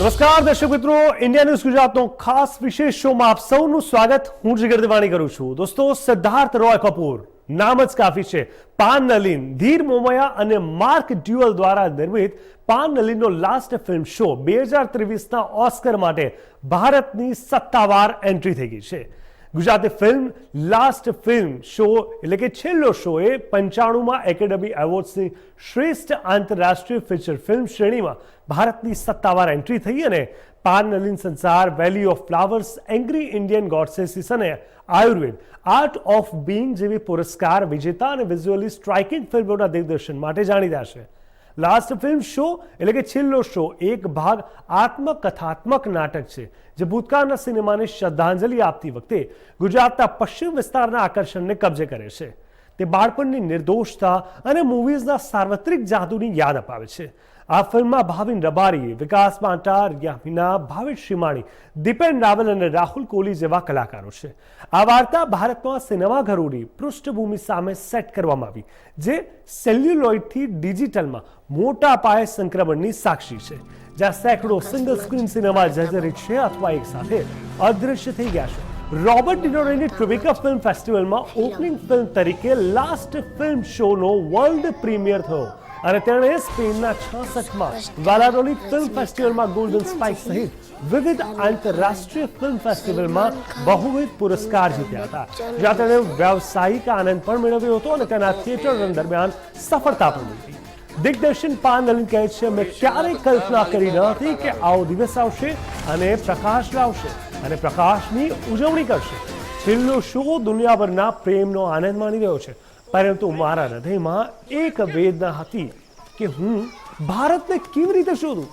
નમસ્કાર દર્શક મિત્રો, ઇન્ડિયા ન્યૂઝ ગુજરાતનો ખાસ વિશેષ શોમાં આપ સૌનું સ્વાગત હું જીગર દેવાણી કરું છું. દોસ્તો, સિદ્ધાર્થ રોય કપૂર નામ જ કાફી છે. પાન નલિન, ધીર મોમયા અને માર્ક ડ્યુઅલ દ્વારા નિર્મિત પાન નલિનનો લાસ્ટ ફિલ્મ શો 2023ના ઓસ્કર માટે ભારતની સત્તાવાર એન્ટ્રી થઈ ગઈ છે. Gujarati film last film show એટલે કે છેલ્લો શો એ 95માં એકેડમી એવોર્ડ્સની શ્રેષ્ઠ આંતરરાષ્ટ્રીય ફીચર ફિલ્મ શ્રેણીમાં ભારતની સત્તાવાર એન્ટ્રી થઈ અને પાન નલિન સંસાર, વેલી ઓફ ફ્લાવર્સ, એંગ્રી ઇન્ડિયન ગોડસેસીસ અને આયુર્વેદ, આર્ટ ઓફ બીઇંગ જેવી પુરસ્કાર વિજેતા અને વિઝ્યુઅલી સ્ટ્રાઇકિંગ ફિલ્મોના દિગ્દર્શન માટે જાણીતા છે. લાસ્ટ ફિલ્મ શો એટલે કે છેલ્લો શો એક ભાગ આત્મકથાત્મક નાટક છે જે ભૂતકાળના સિનેમાને શ્રદ્ધાંજલિ આપતી વખતે ગુજરાતના પશ્ચિમ વિસ્તારના આકર્ષણને કબજે કરે છે. તે બાળપણની નિર્દોષતા અને મૂવીઝના સાર્વત્રિક જાદુની યાદ અપાવે છે. આ ફિલ્મમાં ભાવિન રબારી, વિકાસ પાંટાર, યામિના, ભાવેશ શ્રીમાણી, દીપેન રાવલ અને રાહુલ કોહલી જેવા કલાકારો છે. આ વાર્તા ભારતમાં સિનેમાઘરોની પૃષ્ઠભૂમિ સામે સેટ કરવામાં આવી જે સેલ્યુલોઇડથી ડિજિટલમાં મોટા પાયે સંક્રમણની સાક્ષી છે, જ્યાં સેંકડો સિંગલ સ્ક્રીન સિનેમા જર્જરિત છે અથવા એક સાથે અદૃશ્ય થઈ ગયા છે. રોબર્ટ ડિનોરેની ટ્રિબેકા ફિલ્મ ફેસ્ટિવલમાં ઓપનિંગ ફિલ્મ તરીકે લાસ્ટ ફિલ્મ શોનો વર્લ્ડ પ્રીમિયર થયો અને તેણે સ્પેનના 66માં વાલાડોલિડ ફિલ્મ ફેસ્ટિવલમાં ગોલ્ડન સ્પાઇક સહિત વિવિધ આંતરરાષ્ટ્રીય ફિલ્મ ફેસ્ટિવલમાં બહુવિધ પુરસ્કાર જીત્યા હતા, જ્યાં તેણે વ્યવસાયિક આનંદ પણ મેળવ્યો હતો અને તેના થિયેટર રન દરમિયાન સફળતા પણ મળી. દિગ્દર્શન પાન નલિન કહે છે, મેં ક્યારેય કલ્પના કરી ન હતી કે આવો દિવસ આવશે અને પ્રકાશ લાવશે અને પ્રકાશની ઉજવણી કરશે. છેલ્લો શો દુનિયાભરના પ્રેમનો આનંદ માણી રહ્યો છે, પરંતુ મારા હૃદયમાં એક વેદના હતી કે હું ભારતને કેવી રીતે શોધું.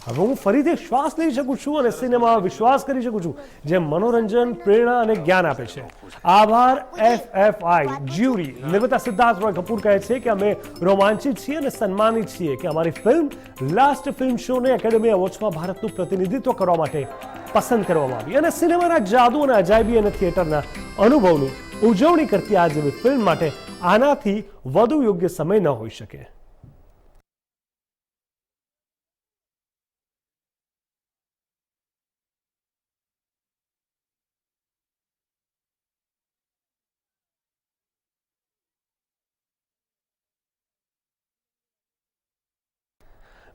હવે હું ફરીથી શ્વાસ લઈ શકું છું અને સિનેમામાં વિશ્વાસ કરી શકું છું જે મનોરંજન, પ્રેરણા અને જ્ઞાન આપે છે. આભાર FFI જ્યુરી. નિર્માતા સિદ્ધાર્થ રોય કપૂર કહે છે કે અમે રોમાંચિત છીએ અને સન્માનિત છીએ કે અમારી ફિલ્મ લાસ્ટ ફિલ્મ શોને એકેડમી એવોર્ડ્સમાં ભારતનું પ્રતિનિધિત્વ કરવા માટે પસંદ કરવામાં આવી અને સિનેમાના જાદુ અને અજાયબી અને થિયેટરના અનુભવની ઉજવણી કરતી આ જેવી ફિલ્મ માટે આનાથી વધુ યોગ્ય સમય ન હોઈ શકે.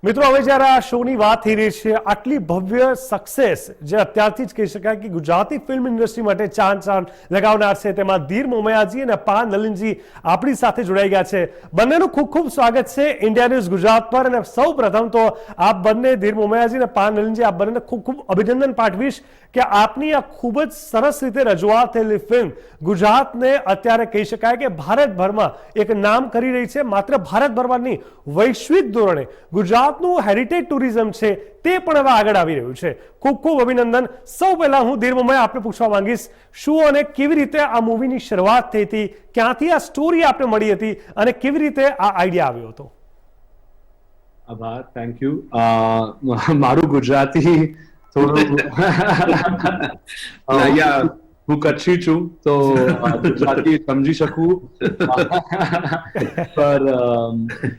મિત્રો, હવે જ્યારે આ શોની વાત થઈ રહી છે, આટલી ભવ્ય સક્સેસ જે અત્યારથી જ કહી શકાય કે ગુજરાતી ફિલ્મ ઇન્ડસ્ટ્રી માટે ચાંદ લગાવનાર છે, તેમાં ધીર મોમયાજી અને પાન નલિનજી આપણી સાથે જોડાઈ ગયા છે. બંનેનું ખૂબ ખૂબ સ્વાગત છે ઇન્ડિયા ન્યૂઝ ગુજરાત પર. અને સૌ પ્રથમ તો આપ બંને, ધીર મોમયાજી અને પાન નલિનજી, આપ બંનેને ખૂબ ખૂબ અભિનંદન પાઠવીશ કે આપની આ ખૂબ જ સરસ રીતે રજૂઆત થયેલી ફિલ્મ ગુજરાતને અત્યારે કહી શકાય કે ભારતભરમાં એક નામ કરી રહી છે. માત્ર ભારતભરમાં નહીં, વૈશ્વિક ધોરણે ગુજરાતનું હેરિટેજ ટુરિઝમ છે તે પણ હવે આગળ આવી રહ્યું છે. ખૂબ ખૂબ અભિનંદન. સૌ પહેલા હું ધીર મોમયા આપને પૂછવા માંગીશ, શું અને કેવી રીતે આ મૂવીની શરૂઆત થઈ હતી, ક્યાંથી આ સ્ટોરી આપને મળી હતી અને કેવી રીતે આ આઈડિયા આવ્યો હતો? આભાર, થેન્ક યુ. મારું ગુજરાતી થોડું હું કચ્છી છું તો ગુજરાती समझी सकूं, पर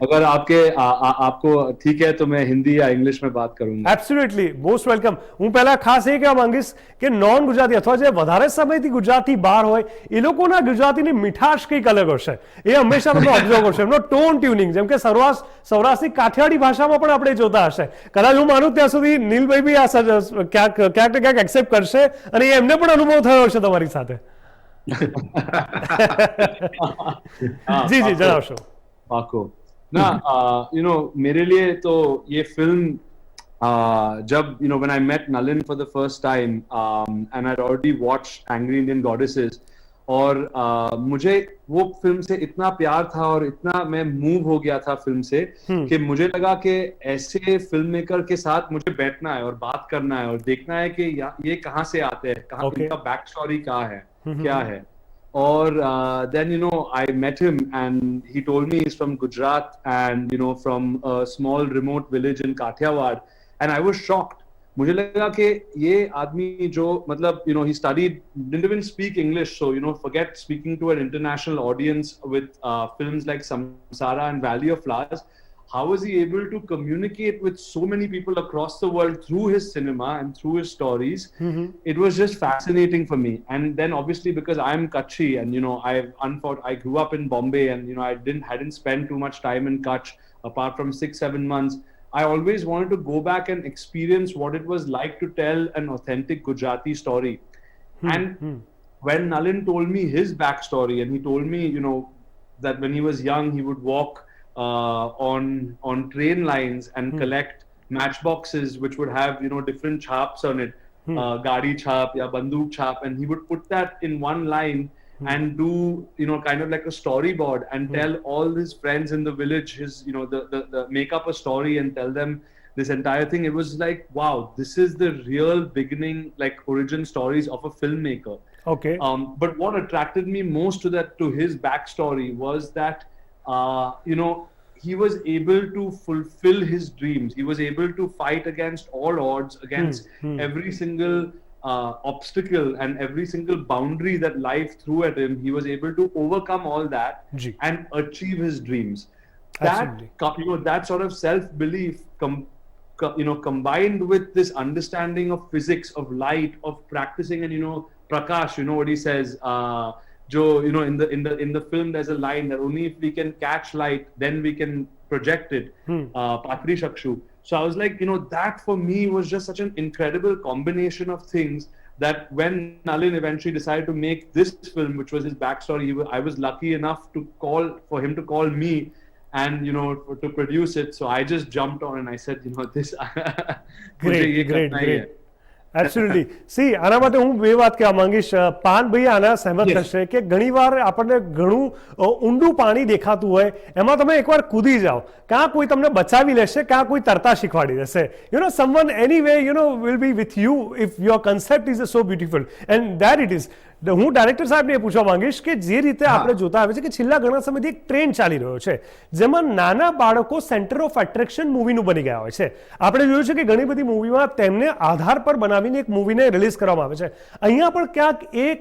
अगर आपको ठीक है तो मैं हिंदी या इंग्लिश में बात करूंगा. Absolutely, most welcome. હું પહેલા ખાસ એ કહેવા માંગીશ કે નોન ગુજરાતી અથવા જે વધારે સમયથી ગુજરાતી બહાર હોય એ લોકોના ગુજરાતીની મીઠાશ કંઈક અલગ હશે. એ હંમેશા તમે ઓબ્ઝર્વ કરશો. એમનો ટોન ટ્યુનિંગ, જેમ કે સૌરાષ્ટ્રની કાઠિયાવાડી ભાષામાં પણ આપણે જોતા હશે. કદાચ હું માનું ત્યાં સુધી નીલભાઈ બી આ ક્યાંક ને ક્યાંક એક્સેપ્ટ કરશે અને એમને પણ અનુભવ થયો હશે તમારી સાથે. જી જી, જણાવશો. पाको ना, मेरे लिए तो ये फिल्म जब when I met Nalin for the first time and I'd already watched Angry Indian Goddesses, और मुझे वो फिल्म से इतना प्यार था और इतना मैं मूव हो गया था फिल्म से कि मुझे लगा कि ऐसे फिल्म मेकर के साथ मुझे बैठना है और बात करना है और देखना है कि ये कहाँ से आते हैं, कहाँ इनका बैक स्टोरी क्या है. और then I met him and he told me he's from Gujarat and from a small remote village in Kathiawad, and I was shocked. मुझे लगा कि ये आदमी जो मतलब he studied, didn't even speak English, so forget speaking to an international audience with films like Samsara and Valley of Flowers. how was he able to communicate with so many people across the world through his cinema and through his stories? It was just fascinating for me. And then obviously because I'm Kutchi and I grew up in Bombay and I hadn't spent too much time in Kutch apart from 6-7 months. I always wanted to go back and experience what it was like to tell an authentic Gujarati story. And when Nalin told me his backstory and he told me that when he was young he would walk on train lines and collect matchboxes which would have different chaps on it, gadi chap ya banduk chap, and he would put that in one line and do kind of like a storyboard and tell all his friends in the village his the make up a story and tell them this entire thing. It was like, wow, this is the real beginning, like origin stories of a filmmaker. Okay. But what attracted me most to his backstory was that he was able to fulfill his dreams. He was able to fight against all odds, against every single obstacle and every single boundary that life threw at him. He was able to overcome all that and achieve his dreams. That sort of self-belief combined with this understanding of physics, of light, of practicing, and Prakash, what he says, Joe, in the film there's a line that only if we can catch light then we can project it, Patri Shakshu. So I was like, that for me was just such an incredible combination of things that when Nalin eventually decided to make this film, which was his backstory, I was lucky enough for him to call me and to produce it. So I just jumped on and I said, this great. Absolutely C આના માટે હું બે વાત કહેવા માંગીશ. પાન ભાઈ આના સહેમત થશે કે ઘણીવાર આપણને ઘણું ઊંડું પાણી દેખાતું હોય, એમાં તમે એકવાર કૂદી જાઓ, કાં કોઈ તમને બચાવી લેશે, કાં કોઈ તરતા શીખવાડી દેશે. Someone anyway will be with you if your concept is so beautiful, and that it is. હું ડાયરેક્ટર સાહેબને એ પૂછવા માંગીશ કે જે રીતે આપણે જોતા આવે છે કે છેલ્લા ઘણા સમયથી એક ટ્રેન્ડ ચાલી રહ્યો છે જેમાં નાના બાળકો સેન્ટર ઓફ એટ્રેક્શન મૂવીનું બની ગયા હોય છે. આપણે જોયું છે કે ઘણી બધી મૂવીમાં તેમને આધાર પર બનાવીને એક મૂવીને રિલીઝ કરવામાં આવે છે. અહીંયા પણ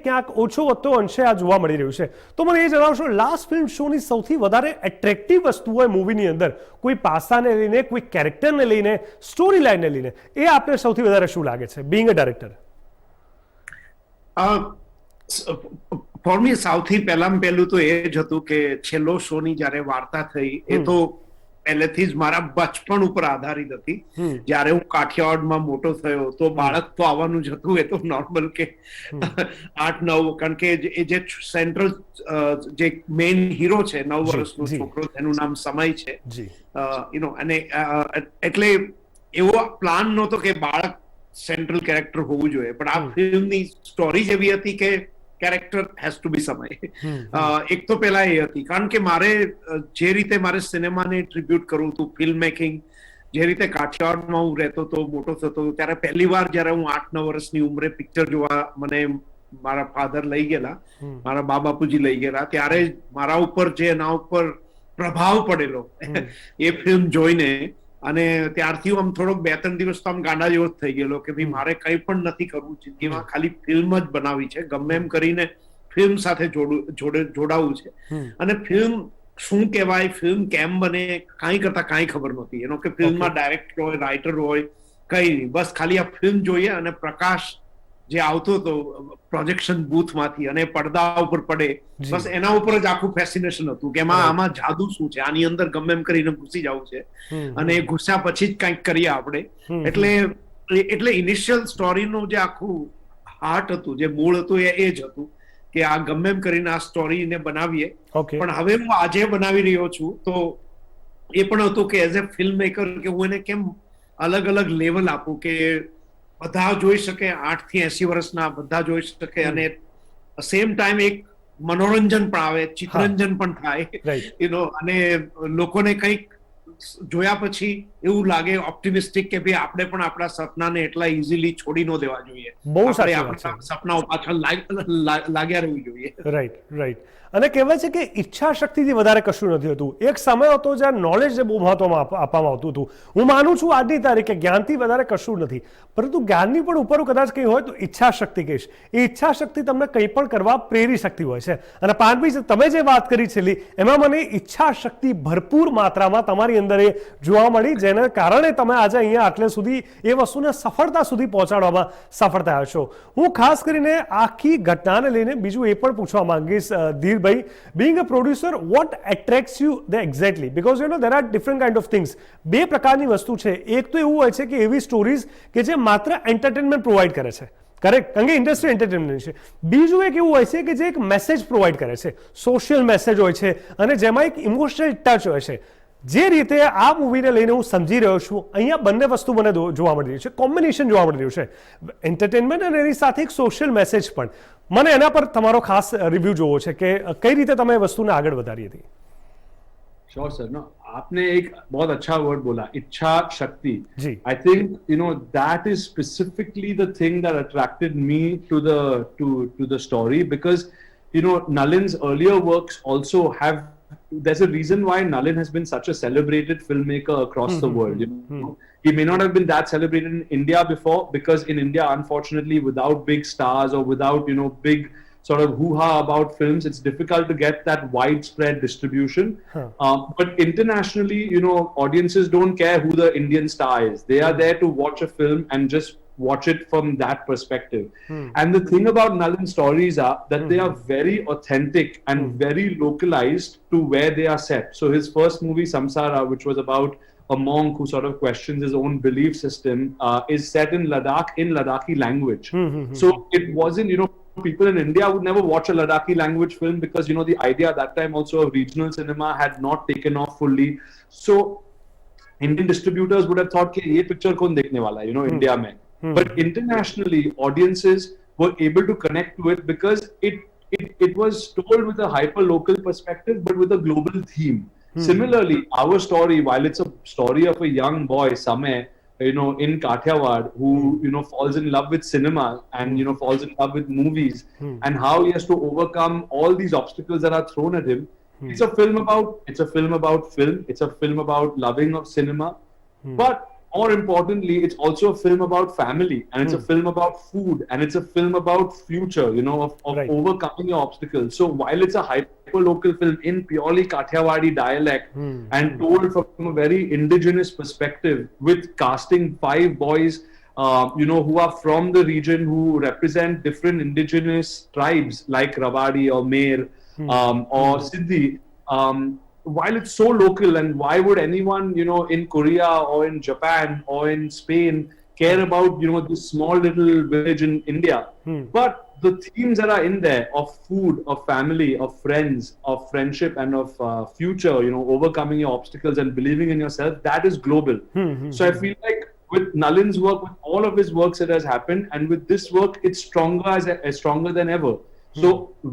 ક્યાંક ઓછો વધતો અંશે આ જોવા મળી રહ્યું છે. તો મને એ જણાવશો, લાસ્ટ ફિલ્મ શોની સૌથી વધારે એટ્રેક્ટિવ વસ્તુ હોય મૂવીની અંદર, કોઈ પાસાને લઈને, કોઈ કેરેક્ટરને લઈને, સ્ટોરી લાઇનને લઈને, એ આપણે સૌથી વધારે શું લાગે છે being a director? For me સૌથી પહેલું તો એ જ હતું કે છેલ્લો શોની જયારે વાર્તા થઈ એ તો પહેલેથી જ મારા બચપણ ઉપર આધારિત હતી. જયારે હું કાઠિયાવાડમાં મોટો થયો તો બાળક તો આવવાનું જ હતું, એ તો નોર્મલ કે 8-9, કારણ કે એ જે સેન્ટ્રલ જે મેઇન હીરો છે 9 વર્ષનો છોકરો, એનું નામ સમય છે, અને એટલે એવો પ્લાન નહોતો કે બાળક સેન્ટ્રલ કેરેક્ટર હોવું જોઈએ, પણ આ ફિલ્મની સ્ટોરી જેવી હતી કે કેરેક્ટર હેઝ ટુ બી સમય. એક તો પેલા એ હતી, કારણ કે મારે જે રીતે મારે સિનેમાને ટ્રિબ્યુટ કરવું હતું, ફિલ્મ મેકિંગ, જે રીતે કાઠિયાવાડમાં હું રહેતો હતો, મોટો થતો, ત્યારે પહેલી વાર જયારે હું 8-9 વર્ષની ઉંમરે પિક્ચર જોવા મને મારા ફાધર લઈ ગયેલા, મારા બા બાપુજી લઈ ગયેલા, ત્યારે મારા ઉપર જે એના ઉપર પ્રભાવ પડેલો એ ફિલ્મ જોઈને, અને ત્યારથી આમ થોડોક 2-3 દિવસ તો આમ ગાંડા જેવો જ થઈ ગયેલો કે ભાઈ મારે કંઈ પણ નથી કરવું જિંદગીમાં, ખાલી ફિલ્મ જ બનાવી છે, ગમે એમ કરીને ફિલ્મ સાથે જોડાવું છે. અને ફિલ્મ શું કહેવાય, ફિલ્મ કેમ બને, કાંઈ કરતા કાંઈ ખબર નહોતી. એનો કે ફિલ્મમાં ડાયરેક્ટર હોય, રાઇટર હોય, કંઈ નહીં, બસ ખાલી આ ફિલ્મ જોઈએ અને પ્રકાશ જે આવતો હતો પ્રોજેક્શન બૂથમાંથી અને પડદા ઉપર પડે, બસ એના ઉપર જ આખું ફેસિનેશન હતું કે આમાં જાદુ શું છે, આની અંદર ગમે એમ કરીને ઘૂસી જવું છે અને ઘૂસ્યા પછી જ કંઈક કરીએ આપણે. એટલે ઇનિશિયલ સ્ટોરીનું જે આખું હાર્ટ હતું, જે મૂળ હતું, એ જ હતું કે આ ગમે એમ કરીને આ સ્ટોરીને બનાવીએ. પણ હવે હું આજે બનાવી રહ્યો છું તો એ પણ હતું કે એઝ એ ફિલ્મ મેકર કે હું એને કેમ અલગ અલગ લેવલ આપું કે બધા જોઈ શકે, 8 થી 80 વર્ષના બધા જોઈ શકે, અને સેમ ટાઈમ એક મનોરંજન પણ આવે, ચિત્તરંજન પણ થાય, અને લોકોને કંઈક જોયા પછી એવું લાગે ઓપ્ટિમિસ્ટિક કે ભાઈ આપણે પણ આપણા સપનાને એટલા ઇઝીલી છોડી ન દેવા જોઈએ, આપણે આપણા સપનાઓ પાછળ લાગ્યા રહેવું જોઈએ. રાઈટ. અને કહેવાય છે કે ઈચ્છા શક્તિથી વધારે કશું નથી હોતું. એક સમય હતો જ્યારે નોલેજને બહુ મહત્વ આપવામાં આવતું હતું. હું માનું છું આજની તારીખે જ્ઞાનથી વધારે કશું નથી, પરંતુ જ્ઞાનની પણ ઉપર કદાચ કંઈ હોય તો ઈચ્છા શક્તિ કહીશ. એ ઈચ્છા શક્તિ તમને કંઈ પણ કરવા પ્રેરી શકતી હોય છે. અને પાનભાઈ, તમે જે વાત કરી છેલ્લી, એમાં મને ઈચ્છા શક્તિ ભરપૂર માત્રામાં તમારી અંદર એ જોવા મળી, જેને કારણે તમે આજે અહીંયા આટલે સુધી એ વસ્તુને સફળતા સુધી પહોંચાડવામાં સફળ થયા છો. હું ખાસ કરીને આખી ઘટનાને લઈને બીજું એ પણ પૂછવા માંગીશ, ધીરભાઈ, being a producer, what attracts you there exactly? Because there are different kind of things. બે પ્રકારની વસ્તુ છે. એક તો એવું હોય છે કે એવી સ્ટોરીઝ કે જે માત્ર એન્ટરટેનમેન્ટ પ્રોવાઈડ કરે છે, કરેક્ટ, કારણ કે ઇન્ડસ્ટ્રી એન્ટરટેનમેન્ટ છે. બીજું એક એવું હોય છે કે જે એક મેસેજ પ્રોવાઈડ કરે છે, સોશિયલ મેસેજ હોય છે, અને જેમાં એક ઇમોશનલ ટચ હોય છે. જે રીતે આ મૂવીને લઈને હું સમજી રહ્યો છું, અહીંયા બંને વસ્તુ મને જોવા મળી રહી છે, કોમ્બિનેશન જોવા મળી રહ્યું છે, એન્ટરટેનમેન્ટ અને એની સાથે એક સોશિયલ મેસેજ પણ. મને એના પર તમારો ખાસ રિવ્યુ જોવો છે કે કઈ રીતે તમે એ વસ્તુને આગળ વધારી હતી. Sure sir. नो, आपने एक बहुत अच्छा वर्ड बोला, इच्छा शक्ति. जी. I think that is specifically the thing that attracted me to the story, because Nalin's earlier works also have. There's a reason why Nalin has been such a celebrated filmmaker across the world. He may not have been that celebrated in India before, because in India, unfortunately, without big stars or without big sort of hoo-ha about films, it's difficult to get that widespread distribution. But internationally, audiences don't care who the Indian star is. They are there to watch a film and just watch it from that perspective. And the thing about Nalin's stories are that they are very authentic and very localized to where they are set. So his first movie, Samsara, which was about a monk who sort of questions his own belief system, is set in Ladakh, in Ladakhi language. So it wasn't, people in India would never watch a Ladakhi language film, because, the idea at that time also of regional cinema had not taken off fully. So Indian distributors would have thought, कि ये picture कौन देखने वाला है, India में. But internationally, audiences were able to connect to it because it was told with a hyper local perspective, but with a global theme. Similarly, our story, while it's a story of a young boy, Samay, in Kathiawad, who falls in love with cinema and falls in love with movies, and how he has to overcome all these obstacles that are thrown at him. It's a film about film. It's a film about loving of cinema, but more importantly, it's also a film about family, and it's a film about food, and it's a film about future, of Right. overcoming your obstacles. So while it's a hyper-local film in purely Kathiawadi dialect and told from a very indigenous perspective, with casting 5 boys, who are from the region, who represent different indigenous tribes like Rawadi or Mer or Siddhi, while it's so local, and why would anyone, in Korea or in Japan or in Spain care about, this small little village in India? But the themes that are in there of food, of family, of friends, of friendship, and of future, overcoming your obstacles and believing in yourself, that is global. So I feel like with Nalin's work, with all of his works, it has happened, and with this work, it's stronger than ever. So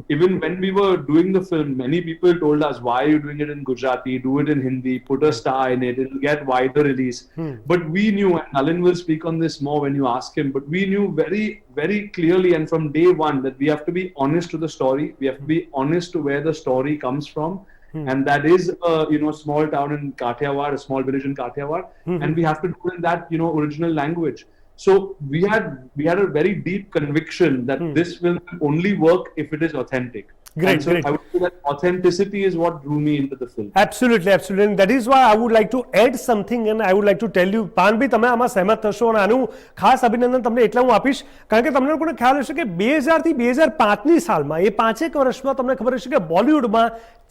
even when we were doing the film, many people told us, why are you doing it in Gujarati? Do it in Hindi, put a star in it, it'll get wider release. But we knew, and Nalin will speak on this more when you ask him, but we knew very, very clearly and from day one that we have to be honest to the story. We have to be honest to where the story comes from. And that is a small town in Kathiawad, a small village in Kathiawad, and we have to do it in that original language. So we had a very deep conviction that this film will only work if it is authentic. Great, so great. I would say that authenticity is what drew me into the film. Absolutely, absolutely. And that is why I would like to add something, and I would like to tell you, Panbhai, તમે આમાં સહેમત થશો, અને આનું ખાસ અભિનંદન તમને એટલા હું આપીશ, કારણ કે તમને લોકોને ખ્યાલ હશે કે 2000 થી 2005ની સાલમાં, એ 5 વર્ષમાં તમને ખબર હશે કે બોલિવૂડમાં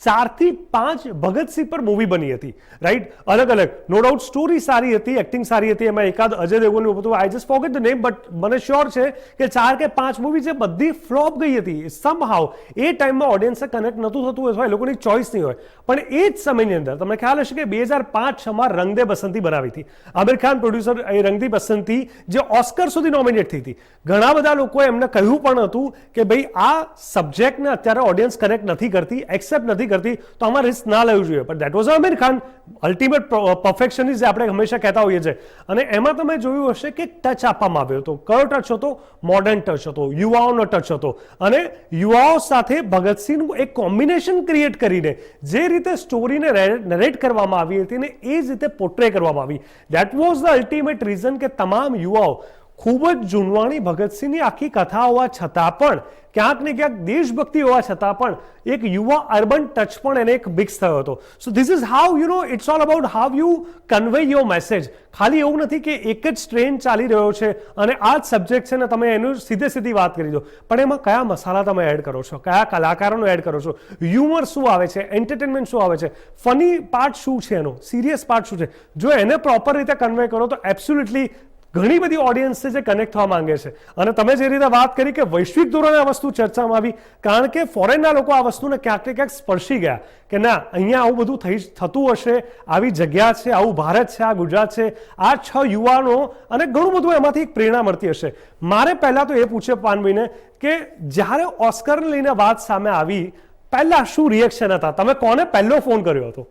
4 થી 5 ભગતસિંહ પર મૂવી બની હતી, રાઈટ? અલગ અલગ, નો ડાઉટ સ્ટોરી સારી હતી, એક્ટિંગ સારી હતી, એમાં એકાદ અજય દેવગનનું હતું, I just forget the name, but મને શ્યોર છે કે 4 કે 5 મૂવી જે બધી ફ્લોપ ગઈ હતી. સમહાઉ એ ટાઈમમાં ઓડિયન્સને કનેક્ટ નહોતું થતું અથવા એ લોકોની ચોઇસ નહીં હોય. પણ એ જ સમયની અંદર તમને ખ્યાલ હશે કે 2005-6માં રંગ દે બસંતી બનાવી હતી. આમિર ખાન પ્રોડ્યુસર એ રંગ દે બસંતી જે ઓસ્કર સુધી નોમિનેટ થઈ હતી. ઘણા બધા લોકોએ એમને કહ્યું પણ હતું કે ભાઈ આ સબ્જેક્ટને અત્યારે ઓડિયન્સ કનેક્ટ નથી કરતી, એક્સેપ્ટ નથી કરતી, તો આમાં રિસ્ક ના લેવું જોઈએ. પણ that was Aamir Khan, ultimate perfectionist જે આપણે હંમેશા કહેતા હોઈએ છીએ. અને એમાં તમે જોયું હશે કે ટચ આપવામાં આવ્યો હતો. કયો ટચ હતો? મોડર્ન ટચ હતો, યુવાઓનો ટચ હતો, અને યુવાઓ સાથે ભગત ભગતસિંહનું એક કોમ્બિનેશન ક્રિએટ કરીને જે રીતે સ્ટોરીને નરેટ કરવામાં આવી હતી ને એ જ રીતે પોર્ટ્રે કરવામાં આવી, that was the ultimate reason કે તમામ યુવાઓ ખૂબ જ જૂનવાણી ભગતસિંહની આખી કથા હોવા છતાં પણ ક્યાંક ને ક્યાંક દેશભક્તિ હોવા છતાં પણ એક યુવા અર્બન ટચ પણ એને એક મિક્સ થયો હતો. So this is how it's all about how you convey your message. ખાલી એવું નથી કે એક જ ટ્રેન ચાલી રહ્યો છે અને આ જ સબ્જેક્ટ છે ને તમે એનું સીધી વાત કરી દો, પણ એમાં કયા મસાલા તમે એડ કરો છો, કયા કલાકારોનો એડ કરો છો, હ્યુમર શું આવે છે, એન્ટરટેનમેન્ટ શું આવે છે, ફની પાર્ટ શું છે, એનો સિરિયસ પાર્ટ શું છે. જો એને પ્રોપર રીતે કન્વે કરો તો એબ્સોલ્યુટલી ઘણી બધી ઓડિયન્સ છે જે કનેક્ટ થવા માંગે છે. અને તમે જે રીતે વાત કરી કે વૈશ્વિક ધોરણે આ વસ્તુ ચર્ચામાં આવી, કારણ કે ફોરેનના લોકો આ વસ્તુને ક્યાંક ને ક્યાંક સ્પર્શી ગયા કે ના અહીંયા આવું બધું થતું હશે, આવી જગ્યા છે, આવું ભારત છે, આ ગુજરાત છે, આ 6 યુવાનો અને ઘણું બધું એમાંથી એક પ્રેરણા મળતી હશે. મારે પહેલા તો એ પૂછે પાનભાઈને કે જ્યારે ઓસ્કરને લઈને વાત સામે આવી પહેલા શું રિએક્શન હતા, તમે કોને પહેલો ફોન કર્યો હતો?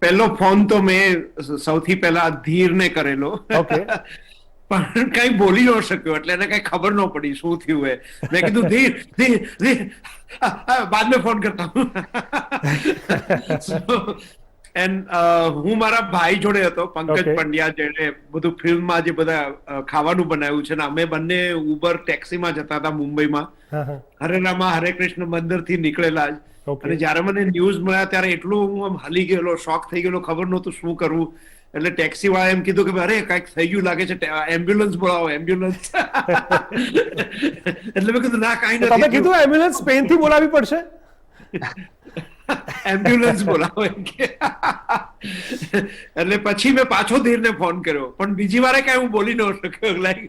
પહેલો ફોન તો મેં સૌથી પહેલા ધીરને કરેલો, પણ કઈ બોલી ન શક્યો એટલે એને કઈ ખબર ન પડી શું થયું હે. મેં કીધું ધીર બાદ મેં ફોન કરતા હું. હું મારા ભાઈ જોડે હતો, પંકજ પંડ્યા, જેને બધું ફિલ્મમાં જે બધા ખાવાનું બનાવ્યું છે ને અમે બંને ઉબર ટેક્સીમાં જતા હતા મુંબઈમાં, હરે રામા હરે કૃષ્ણ મંદિર થી નીકળેલા જ. અને જયારે મને ન્યૂઝ મળ્યા ત્યારે એટલું હું આમ હલી ગયેલો, શોક થઈ ગયેલો, ખબર નહોતું શું કરવું. એટલે ટેક્સી વાળા એમ કીધું કે અરે કઈક થઈ ગયું લાગે છે, એમ્બ્યુલન્સ બોલાવો, એમ્બ્યુલન્સ. એટલે મેં કીધું ના કઈ નથી. તમે કીધું એમ્બ્યુલન્સ સ્પેન થી બોલાવી પડશે, એમ્બ્યુલન્સ બોલાવો એમ કે. એટલે પછી મેં પાછો ધીરને ફોન કર્યો, પણ બીજી વારે કઈ હું બોલી ન શક્યો. Like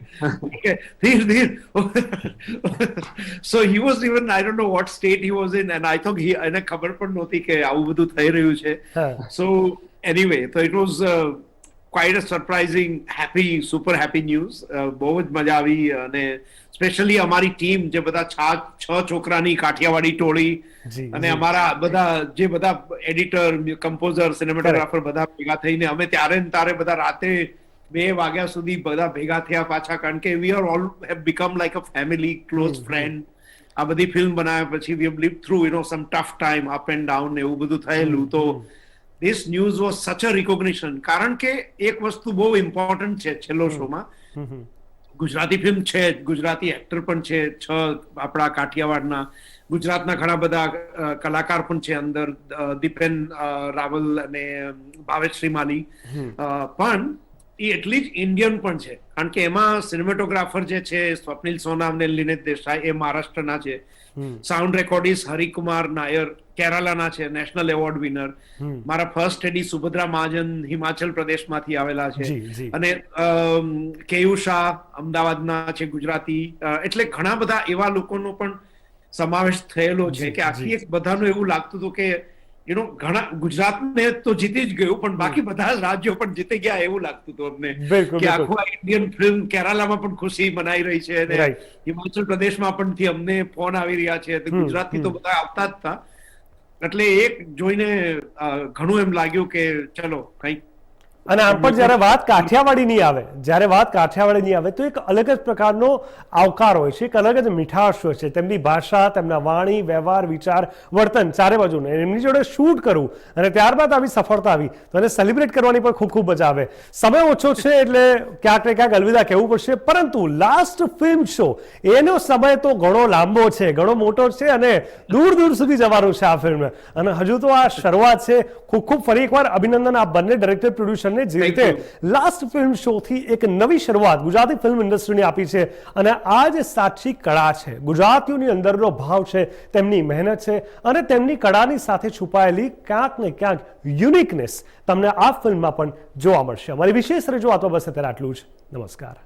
Dhir. So he was even, I don't know what state he was in, and I thought એને ખબર પણ નહોતી કે આવું બધું થઈ રહ્યું છે. So anyway, so it was quite a surprising, super happy news. બહુ જ મજા આવી. અને સ્પેશિયલી અમારી ટીમ જે બધા 6 છોકરાની કાઠિયાવાડી ટોળી અને અમારા બધા એડિટર, કમ્પોઝર, સિનેમેટોગ્રાફર બધા ભેગા થઈને અમે ત્યારે બધા રાતે 2 વાગ્યા સુધી બધા ભેગા થયા પાછા, કારણ કે we are all have become like a family, close friend. આ બધી ફિલ્મ બનાવ્યા પછી we have lived through some tough time, up and down, એવું બધું થયેલું. તો this news was such a recognition, કારણ કે એક વસ્તુ બહુ ઇમ્પોર્ટન્ટ છે છેલ્લો શોમાં, ગુજરાતી ફિલ્મ છે, ગુજરાતી એક્ટર પણ છે, 6 આપણા કાઠિયાવાડના, ગુજરાતના ઘણા બધા કલાકાર પણ છે અંદર, દીપેન રાવલ અને ભાવેશ્રી માલી, પણ એ એટલી જ ઇન્ડિયન પણ છે, કારણ કે એમાં સિનેમેટોગ્રાફર જે છે સ્વપ્નિલ સોનામ ને લિનેત દેસાઈ, એ મહારાષ્ટ્રના છે. સાઉન્ડ રેકોર્ડિસ્ટ હરિકુમાર નાયર કેરાલાના છે, નેશનલ એવોર્ડ વિનર. મારા ફર્સ્ટ એડી સુભદ્રા મહાજન હિમાચલ પ્રદેશમાંથી આવેલા છે, અને કેયુ શાહ અમદાવાદના છે, ગુજરાતી. એટલે ઘણા બધા એવા લોકોનો પણ સમાવેશ થયેલો છે કે આખી એક બધાનું એવું લાગતું હતું કે ઘણા ગુજરાતને તો જીતી જ ગયું, પણ બાકી બધા રાજ્યો પણ જીતી ગયા એવું લાગતું હતું અમને કે આખું ઇન્ડિયન ફિલ્મ. કેરાલામાં પણ ખુશી મનાઈ રહી છે અને હિમાચલ પ્રદેશમાં પણ થી અમને ફોન આવી રહ્યા છે, ગુજરાતથી તો બધા આવતા જ હતા. એટલે એક જોઈને ઘણું એમ લાગ્યું કે ચલો કંઈક. અને આમ પણ જ્યારે વાત કાઠિયાવાડીની આવે તો એક અલગ જ પ્રકારનો આવકાર હોય છે, એક અલગ જ મીઠાશ હોય છે. તેમની ભાષા, તેમના વાણી, વ્યવહાર, વિચાર, વર્તન ચારે બાજુને એમની જોડે શૂટ કરવું અને ત્યારબાદ આવી સફળતા આવી તો એને સેલિબ્રેટ કરવાની પણ ખૂબ ખૂબ મજા આવે. સમય ઓછો છે એટલે ક્યાંક ને ક્યાંક અલવિદા કહેવું પડશે, પરંતુ લાસ્ટ ફિલ્મ શો એનો સમય તો ઘણો લાંબો છે, ઘણો મોટો છે અને દૂર દૂર સુધી જવાનું છે આ ફિલ્મ. અને હજુ તો આ શરૂઆત છે. ખૂબ ખૂબ ફરી એકવાર અભિનંદન આ બંને ડાયરેક્ટર, પ્રોડ્યુસરને, જે રીતે લાસ્ટ ફિલ્મ શો થી એક નવી શરૂઆત ગુજરાતી ફિલ્મ ઇન્ડસ્ટ્રીની આપી છે. અને આ જે સાચી કળા છે, ગુજરાતીઓની અંદરનો ભાવ છે, તેમની મહેનત છે અને તેમની કળાની સાથે છુપાયેલી ક્યાંક ને ક્યાંક યુનિકનેસ તમને આ ફિલ્મમાં પણ જોવા મળશે. અમારી વિશેષ રજૂઆતો બસ અત્યારે આટલું જ. નમસ્કાર.